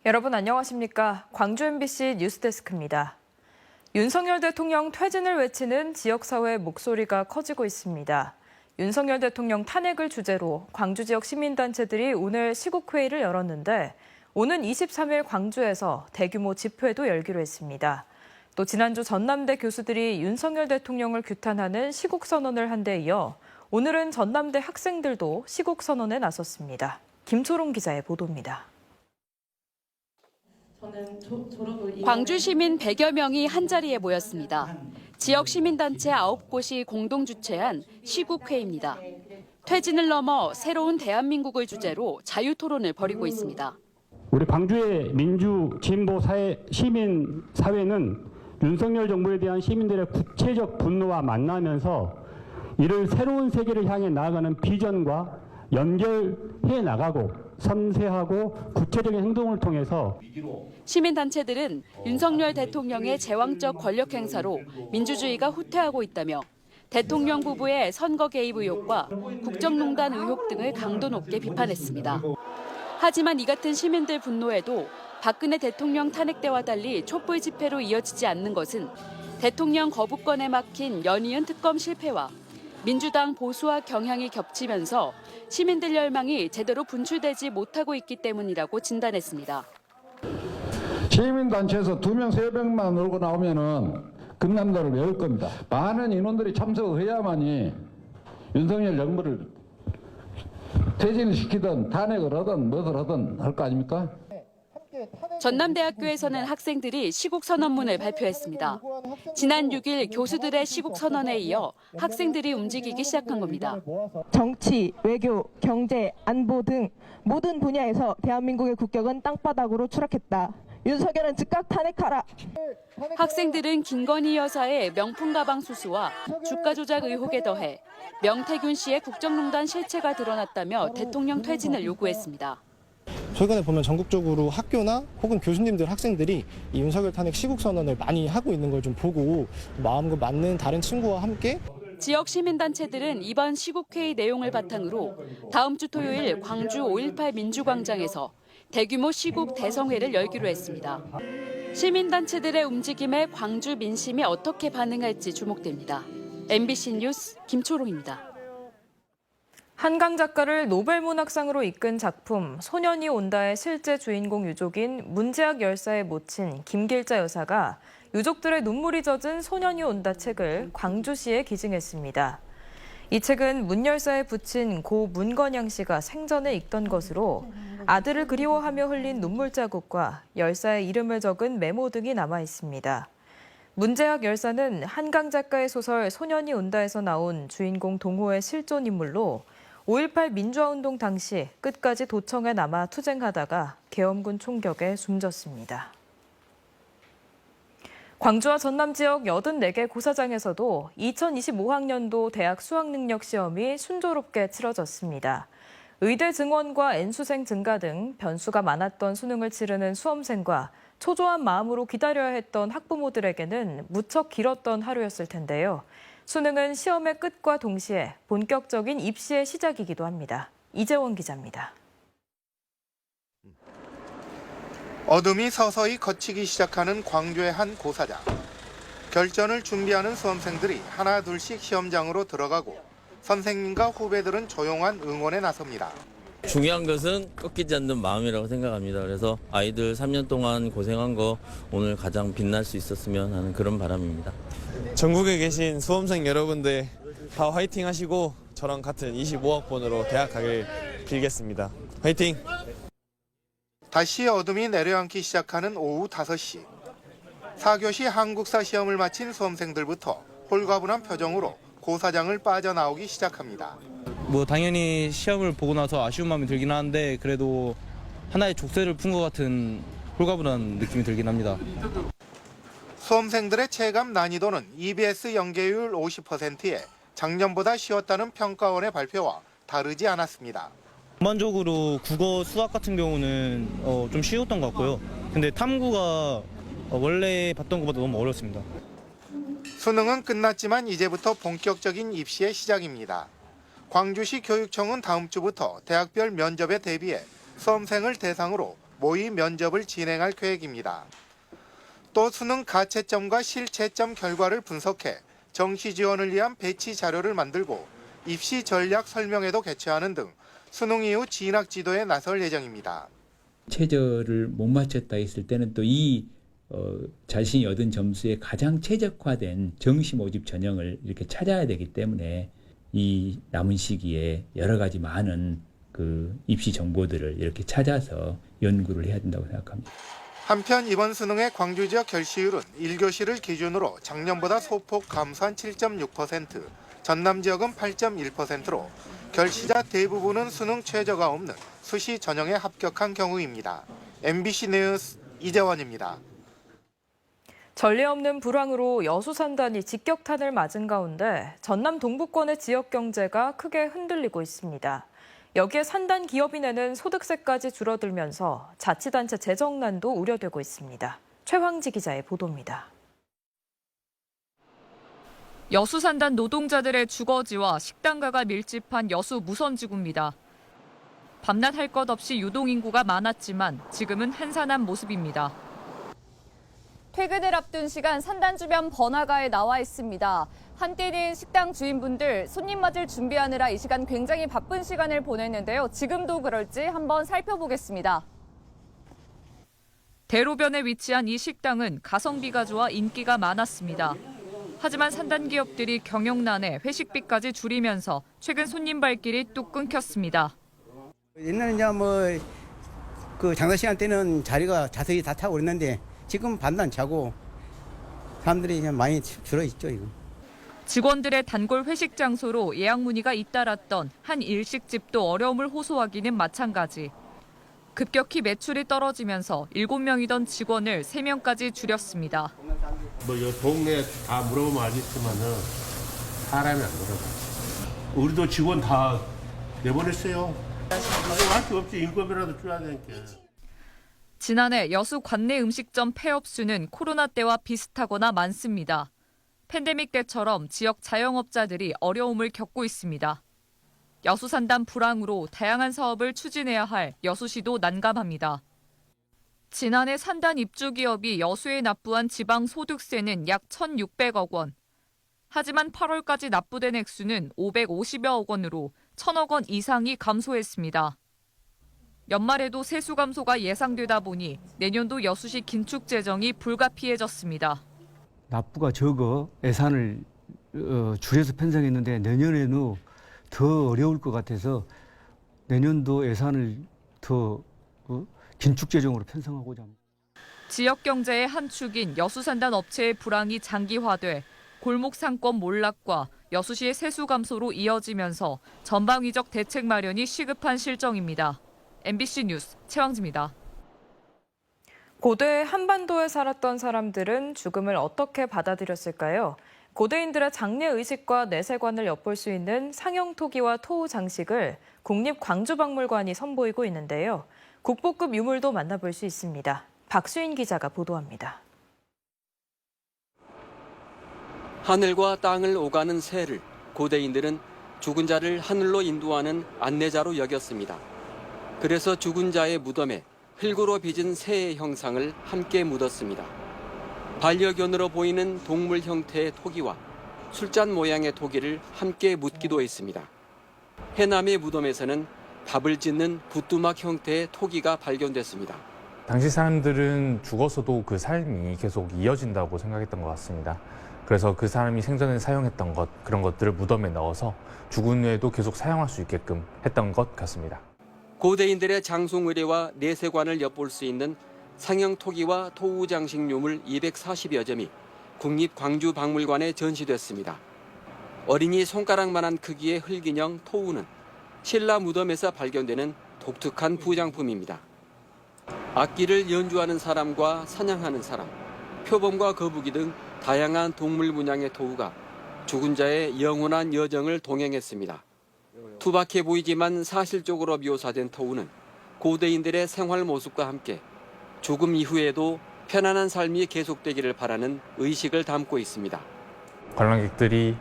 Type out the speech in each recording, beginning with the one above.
여러분 안녕하십니까? 광주 MBC 뉴스데스크입니다. 윤석열 대통령 퇴진을 외치는 지역사회의 목소리가 커지고 있습니다. 윤석열 대통령 탄핵을 주제로 광주 지역 시민단체들이 오늘 시국회의를 열었는데 오는 23일 광주에서 대규모 집회도 열기로 했습니다. 또 지난주 전남대 교수들이 윤석열 대통령을 규탄하는 시국선언을 한 데 이어 오늘은 전남대 학생들도 시국선언에 나섰습니다. 김초롱 기자의 보도입니다. 광주 시민 100여 명이 한자리에 모였습니다. 지역 시민단체 9곳이 공동 주최한 시국회의입니다. 퇴진을 넘어 새로운 대한민국을 주제로 자유토론을 벌이고 있습니다. 우리 광주의 민주 진보 사회, 시민 사회는 윤석열 정부에 대한 시민들의 구체적 분노와 만나면서 이를 새로운 세계를 향해 나아가는 비전과 연결해 나가고 섬세하고 구체적인 행동을 통해서 시민단체들은 윤석열 대통령의 제왕적 권력 행사로 민주주의가 후퇴하고 있다며 대통령 부부의 선거 개입 의혹과 국정농단 의혹 등을 강도 높게 비판했습니다. 하지만 이 같은 시민들 분노에도 박근혜 대통령 탄핵 때와 달리 촛불 집회로 이어지지 않는 것은 대통령 거부권에 막힌 연이은 특검 실패와 민주당 보수화 경향이 겹치면서 시민들 열망이 제대로 분출되지 못하고 있기 때문이라고 진단했습니다. 시민단체에서 2명, 3명만 놀고 나오면은 금남도를 외울 겁니다. 많은 인원들이 참석해야만이 윤석열 정부를 퇴진을 시키든 탄핵을 하든 무엇을 하든 할 거 아닙니까? 전남대학교에서는 학생들이 시국선언문을 발표했습니다. 지난 6일 교수들의 시국선언에 이어 학생들이 움직이기 시작한 겁니다. 정치, 외교, 경제, 안보 등 모든 분야에서 대한민국의 국격은 땅바닥으로 추락했다. 윤석열은 즉각 탄핵하라. 학생들은 김건희 여사의 명품 가방 수수와 주가 조작 의혹에 더해 명태균 씨의 국정농단 실체가 드러났다며 대통령 퇴진을 요구했습니다. 최근에 보면 전국적으로 학교나 혹은 교수님들, 학생들이 이 윤석열 탄핵 시국선언을 많이 하고 있는 걸 좀 보고 마음과 맞는 다른 친구와 함께 지역 시민단체들은 이번 시국회의 내용을 바탕으로 다음 주 토요일 광주 5.18 민주광장에서 대규모 시국 대성회를 열기로 했습니다. 시민단체들의 움직임에 광주 민심이 어떻게 반응할지 주목됩니다. MBC 뉴스 김초롱입니다. 한강 작가를 노벨문학상으로 이끈 작품 소년이 온다의 실제 주인공 유족인 문제학 열사에 모친 김길자 여사가 유족들의 눈물이 젖은 소년이 온다 책을 광주시에 기증했습니다. 이 책은 문 열사의 부친 고 문건양 씨가 생전에 읽던 것으로 아들을 그리워하며 흘린 눈물 자국과 열사의 이름을 적은 메모 등이 남아 있습니다. 문제학 열사는 한강 작가의 소설 소년이 온다에서 나온 주인공 동호의 실존 인물로 5.18 민주화운동 당시 끝까지 도청에 남아 투쟁하다가 계엄군 총격에 숨졌습니다. 광주와 전남 지역 84개 고사장에서도 2025학년도 대학 수학능력 시험이 순조롭게 치러졌습니다. 의대 증원과 N수생 증가 등 변수가 많았던 수능을 치르는 수험생과 초조한 마음으로 기다려야 했던 학부모들에게는 무척 길었던 하루였을 텐데요. 수능은 시험의 끝과 동시에 본격적인 입시의 시작이기도 합니다. 이재원 기자입니다. 어둠이 서서히 걷히기 시작하는 광주의 한 고사장. 결전을 준비하는 수험생들이 하나 둘씩 시험장으로 들어가고 선생님과 후배들은 조용한 응원에 나섭니다. 중요한 것은 꺾이지 않는 마음이라고 생각합니다. 그래서 아이들 3년 동안 고생한 거 오늘 가장 빛날 수 있었으면 하는 그런 바람입니다. 전국에 계신 수험생 여러분들 다 화이팅 하시고 저랑 같은 25학번으로 대학 가길 빌겠습니다. 화이팅! 다시 어둠이 내려앉기 시작하는 오후 5시. 4교시 한국사 시험을 마친 수험생들부터 홀가분한 표정으로 고사장을 빠져나오기 시작합니다. 당연히 시험을 보고 나서 아쉬운 마음이 들긴 하는데 그래도 하나의 족쇄를 푼 것 같은 홀가분한 느낌이 들긴 합니다. 수험생들의 체감 난이도는 EBS 연계율 50%에 작년보다 쉬웠다는 평가원의 발표와 다르지 않았습니다. 전반적으로 국어, 수학 같은 경우는 좀 쉬웠던 것 같고요. 근데 탐구가 원래 봤던 것보다 너무 어렵습니다. 수능은 끝났지만 이제부터 본격적인 입시의 시작입니다. 광주시 교육청은 다음 주부터 대학별 면접에 대비해 수험생을 대상으로 모의 면접을 진행할 계획입니다. 또 수능 가채점과 실채점 결과를 분석해 정시 지원을 위한 배치 자료를 만들고 입시 전략 설명회도 개최하는 등 수능 이후 진학 지도에 나설 예정입니다. 최저를 못 맞췄다 했을 때는 또 이 자신이 얻은 점수에 가장 최적화된 정시 모집 전형을 이렇게 찾아야 되기 때문에 이 남은 시기에 여러 가지 많은 그 입시 정보들을 이렇게 찾아서 연구를 해야 된다고 생각합니다. 한편 이번 수능의 광주 지역 결시율은 1교시를 기준으로 작년보다 소폭 감소한 7.6%, 전남 지역은 8.1%로 결시자 대부분은 수능 최저가 없는 수시 전형에 합격한 경우입니다. MBC 뉴스 이재원입니다. 전례 없는 불황으로 여수산단이 직격탄을 맞은 가운데 전남 동부권의 지역 경제가 크게 흔들리고 있습니다. 여기에 산단 기업이 내는 소득세까지 줄어들면서 자치단체 재정난도 우려되고 있습니다. 최황지 기자의 보도입니다. 여수산단 노동자들의 주거지와 식당가가 밀집한 여수 무선지구입니다. 밤낮 할 것 없이 유동인구가 많았지만 지금은 한산한 모습입니다. 퇴근을 앞둔 시간 산단 주변 번화가에 나와 있습니다. 한때는 식당 주인분들 손님 맞을 준비하느라 이 시간 굉장히 바쁜 시간을 보냈는데요. 지금도 그럴지 한번 살펴보겠습니다. 대로변에 위치한 이 식당은 가성비가 좋아 인기가 많았습니다. 하지만 산단 기업들이 경영난에 회식비까지 줄이면서 최근 손님 발길이 뚝 끊겼습니다. 옛날에 이제 그 장사 시간 때는 자리가 자석이 다 차고 그랬는데 지금 반도 안 차고 사람들이 그냥 많이 줄어 있죠, 이거. 직원들의 단골 회식 장소로 예약 문의가 잇따랐던 한 일식집도 어려움을 호소하기는 마찬가지. 급격히 매출이 떨어지면서 7명이던 직원을 3명까지 줄였습니다. 이 동네 다 물어보면 알겠지만은 사람이 안 들어가. 우리도 직원 다 내보냈어요. 할 게 없지. 임금이라도 줘야 되니까. 지난해 여수 관내 음식점 폐업 수는 코로나 때와 비슷하거나 많습니다. 팬데믹 때처럼 지역 자영업자들이 어려움을 겪고 있습니다. 여수 산단 불황으로 다양한 사업을 추진해야 할 여수시도 난감합니다. 지난해 산단 입주 기업이 여수에 납부한 지방 소득세는 약 1,600억 원. 하지만 8월까지 납부된 액수는 550여억 원으로 1,000억 원 이상이 감소했습니다. 연말에도 세수 감소가 예상되다 보니 내년도 여수시 긴축 재정이 불가피해졌습니다. 납부가 적어 예산을 줄여서 편성했는데 내년에는 더 어려울 것 같아서 내년도 예산을 더 긴축 재정으로 편성하고자 합니다. 지역 경제의 한 축인 여수산단 업체의 불황이 장기화돼 골목 상권 몰락과 여수시의 세수 감소로 이어지면서 전방위적 대책 마련이 시급한 실정입니다. MBC 뉴스 최황지입니다. 고대 한반도에 살았던 사람들은 죽음을 어떻게 받아들였을까요? 고대인들의 장례 의식과 내세관을 엿볼 수 있는 상형 토기와 토우 장식을 국립광주박물관이 선보이고 있는데요. 국보급 유물도 만나볼 수 있습니다. 박수인 기자가 보도합니다. 하늘과 땅을 오가는 새를 고대인들은 죽은 자를 하늘로 인도하는 안내자로 여겼습니다. 그래서 죽은 자의 무덤에 흙으로 빚은 새의 형상을 함께 묻었습니다. 반려견으로 보이는 동물 형태의 토기와 술잔 모양의 토기를 함께 묻기도 했습니다. 해남의 무덤에서는 답을 짓는 부뚜막 형태의 토기가 발견됐습니다. 당시 사람들은 죽어서도 그 삶이 계속 이어진다고 생각했던 것 같습니다. 그래서 그 사람이 생전에 사용했던 그런 것들을 무덤에 넣어서 죽은 후에도 계속 사용할 수 있게끔 했던 것 같습니다. 고대인들의 장송 의례와 내세관을 엿볼 수 있는 상형 토기와 토우 장식 유물 240여 점이 국립광주박물관에 전시됐습니다. 어린이 손가락만한 크기의 흙인형 토우는 신라 무덤에서 발견되는 독특한 부장품입니다. 악기를 연주하는 사람과 사냥하는 사람, 표범과 거북이 등 다양한 동물 문양의 토우가 죽은 자의 영원한 여정을 동행했습니다. 투박해 보이지만 사실적으로 묘사된 토우는 고대인들의 생활 모습과 함께 죽음 이후에도 편안한 삶이 계속되기를 바라는 의식을 담고 있습니다. 관람객들이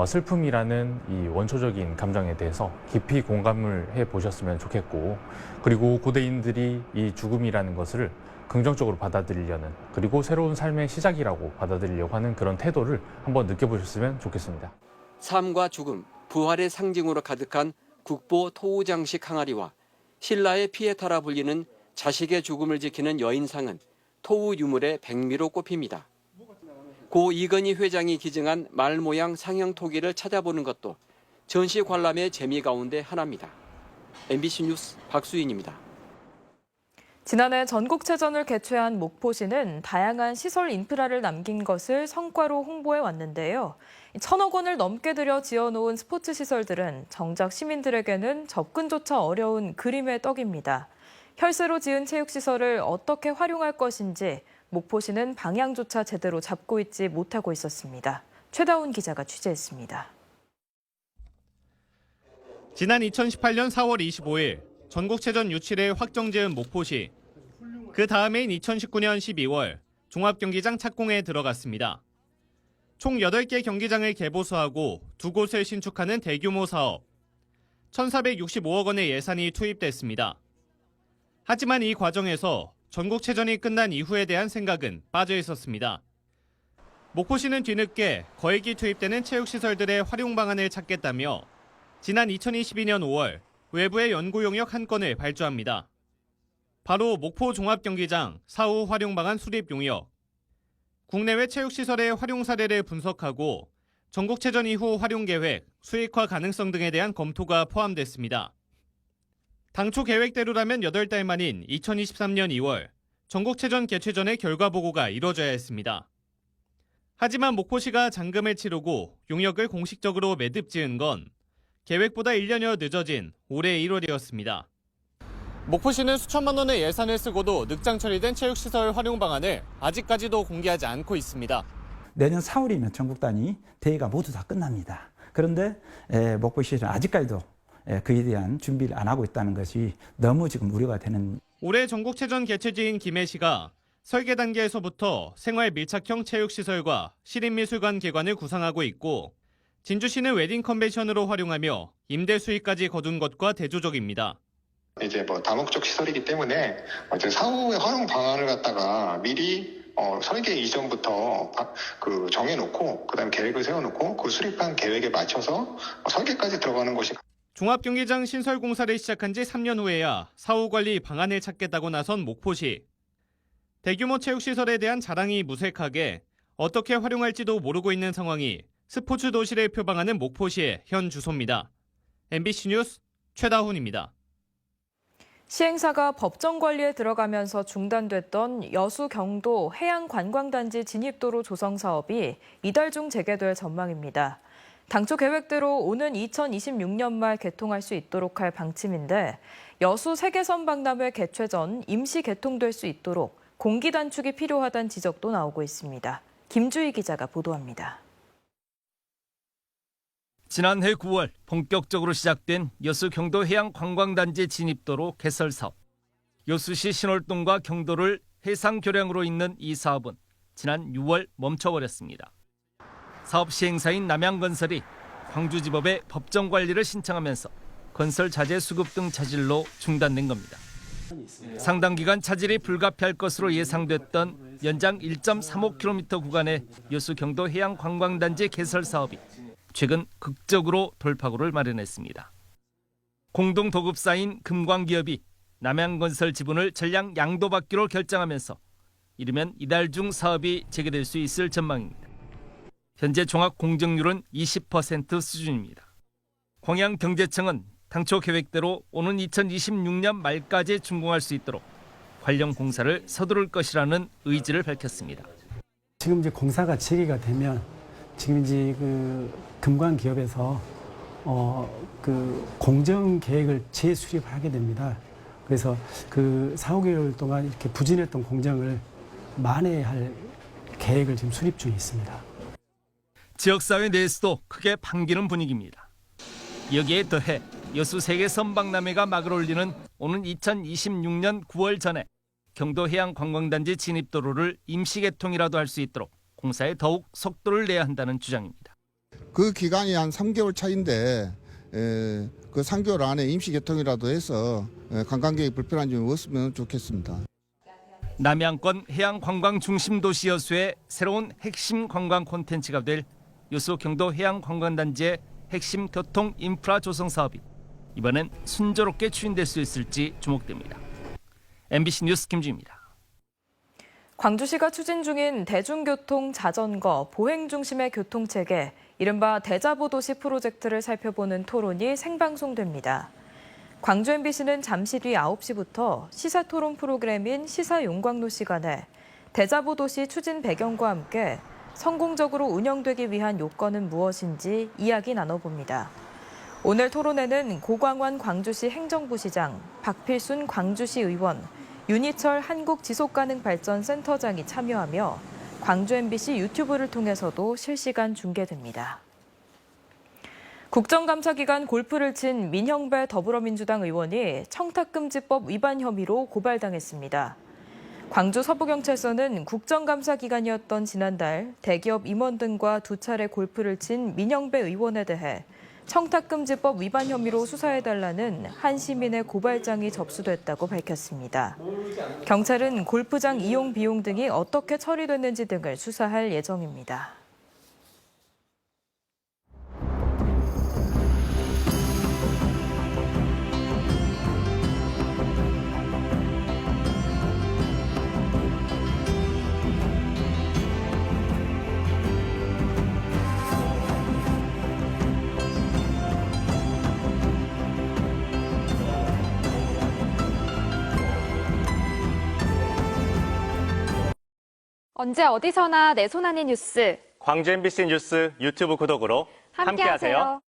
슬픔이라는 이 원초적인 감정에 대해서 깊이 공감을 해보셨으면 좋겠고, 그리고 고대인들이 이 죽음이라는 것을 긍정적으로 받아들이려는, 그리고 새로운 삶의 시작이라고 받아들이려고 하는 그런 태도를 한번 느껴보셨으면 좋겠습니다. 삶과 죽음, 부활의 상징으로 가득한 국보 토우장식 항아리와 신라의 피에타라 불리는 자식의 죽음을 지키는 여인상은 토우 유물의 백미로 꼽힙니다. 고 이건희 회장이 기증한 말 모양 상형 토기를 찾아보는 것도 전시 관람의 재미 가운데 하나입니다. MBC 뉴스 박수인입니다. 지난해 전국체전을 개최한 목포시는 다양한 시설 인프라를 남긴 것을 성과로 홍보해 왔는데요. 1,000억 원을 넘게 들여 지어놓은 스포츠 시설들은 정작 시민들에게는 접근조차 어려운 그림의 떡입니다. 혈세로 지은 체육시설을 어떻게 활용할 것인지 목포시는 방향조차 제대로 잡고 있지 못하고 있었습니다. 최다운 기자가 취재했습니다. 지난 2018년 4월 25일 전국체전 유치를 확정지은 목포시. 그 다음해인 2019년 12월 종합경기장 착공에 들어갔습니다. 총 8개 경기장을 개보수하고 2곳을 신축하는 대규모 사업. 1,465억 원의 예산이 투입됐습니다. 하지만 이 과정에서 전국체전이 끝난 이후에 대한 생각은 빠져 있었습니다. 목포시는 뒤늦게 거액이 투입되는 체육시설들의 활용 방안을 찾겠다며 지난 2022년 5월 외부의 연구 용역 한 건을 발주합니다. 바로 목포 종합경기장 사후 활용 방안 수립 용역. 국내외 체육시설의 활용 사례를 분석하고 전국체전 이후 활용 계획, 수익화 가능성 등에 대한 검토가 포함됐습니다. 당초 계획대로라면 8달 만인 2023년 2월 전국체전 개최 전에 결과 보고가 이뤄져야 했습니다. 하지만 목포시가 잔금을 치르고 용역을 공식적으로 매듭 지은 건 계획보다 1년여 늦어진 올해 1월이었습니다. 목포시는 수천만 원의 예산을 쓰고도 늑장 처리된 체육시설 활용 방안을 아직까지도 공개하지 않고 있습니다. 내년 4월이면 전국 단위 대회가 모두 다 끝납니다. 그런데 목포시는 아직까지도 그에 대한 준비를 안 하고 있다는 것이 너무 지금 우려가 되는. 올해 전국체전 개최지인 김해시가 설계 단계에서부터 생활 밀착형 체육시설과 시립미술관 개관을 구상하고 있고, 진주시는 웨딩 컨벤션으로 활용하며 임대 수익까지 거둔 것과 대조적입니다. 이제 다목적 시설이기 때문에 사후의 활용 방안을 갖다가 미리 설계 이전부터 정해놓고 그다음 계획을 세워놓고 그 수립한 계획에 맞춰서 설계까지 들어가는 것이. 종합경기장 신설 공사를 시작한 지 3년 후에야 사후 관리 방안을 찾겠다고 나선 목포시. 대규모 체육시설에 대한 자랑이 무색하게 어떻게 활용할지도 모르고 있는 상황이 스포츠 도시를 표방하는 목포시의 현 주소입니다. MBC 뉴스 최다훈입니다. 시행사가 법정 관리에 들어가면서 중단됐던 여수 경도 해양관광단지 진입도로 조성 사업이 이달 중 재개될 전망입니다. 당초 계획대로 오는 2026년 말 개통할 수 있도록 할 방침인데, 여수 세계선 박람회 개최 전 임시 개통될 수 있도록 공기 단축이 필요하다는 지적도 나오고 있습니다. 김주희 기자가 보도합니다. 지난해 9월 본격적으로 시작된 여수 경도 해양관광단지 진입도로 개설 사업. 여수시 신월동과 경도를 해상 교량으로 잇는 이 사업은 지난 6월 멈춰버렸습니다. 사업 시행사인 남양건설이 광주지법에 법정 관리를 신청하면서 건설 자재 수급 등 차질로 중단된 겁니다. 상당 기간 차질이 불가피할 것으로 예상됐던 연장 1.35km 구간의 여수 경도 해양관광단지 개설 사업이 최근 극적으로 돌파구를 마련했습니다. 공동 도급사인 금광기업이 남양건설 지분을 전량 양도받기로 결정하면서 이르면 이달 중 사업이 재개될 수 있을 전망입니다. 현재 종합 공정률은 20% 수준입니다. 광양경제청은 당초 계획대로 오는 2026년 말까지 준공할 수 있도록 관련 공사를 서두를 것이라는 의지를 밝혔습니다. 지금 이제 공사가 재개가 되면 지금 이제 금광기업에서 공정 계획을 재수립하게 됩니다. 그래서 4, 5개월 동안 이렇게 부진했던 공정을 만회할 계획을 지금 수립 중에 있습니다. 지역사회 내에서도 크게 반기는 분위기입니다. 여기에 더해 여수 세계선 박람회가 막을 올리는 오는 2026년 9월 전에 경도 해양관광단지 진입도로를 임시개통이라도 할 수 있도록 공사에 더욱 속도를 내야 한다는 주장입니다. 그 기간이 한 3개월 차인데 그 3개월 안에 임시 개통이라도 해서 관광객이 불편한 점이 없으면 좋겠습니다. 남양권 해양 관광 중심 도시 여수의 새로운 핵심 관광 콘텐츠가 될 여수 경도 해양 관광단지의 핵심 교통 인프라 조성 사업이 이번엔 순조롭게 추진될 수 있을지 주목됩니다. MBC 뉴스 김주입니다. 광주시가 추진 중인 대중교통 자전거 보행 중심의 교통체계, 이른바 대자보도시 프로젝트를 살펴보는 토론이 생방송됩니다. 광주 MBC는 잠시 뒤 9시부터 시사토론 프로그램인 시사용광로 시간에 대자보도시 추진 배경과 함께 성공적으로 운영되기 위한 요건은 무엇인지 이야기 나눠봅니다. 오늘 토론에는 고광환 광주시 행정부시장, 박필순 광주시 의원, 윤희철 한국지속가능발전센터장이 참여하며 광주 MBC 유튜브를 통해서도 실시간 중계됩니다. 국정감사 기간 골프를 친 민형배 더불어민주당 의원이 청탁금지법 위반 혐의로 고발당했습니다. 광주 서부경찰서는 국정감사 기간이었던 지난달 대기업 임원 등과 2차례 골프를 친 민형배 의원에 대해 청탁금지법 위반 혐의로 수사해달라는 한 시민의 고발장이 접수됐다고 밝혔습니다. 경찰은 골프장 이용 비용 등이 어떻게 처리됐는지 등을 수사할 예정입니다. 언제 어디서나 내 손 안의 뉴스. 광주 MBC 뉴스 유튜브 구독으로 함께하세요.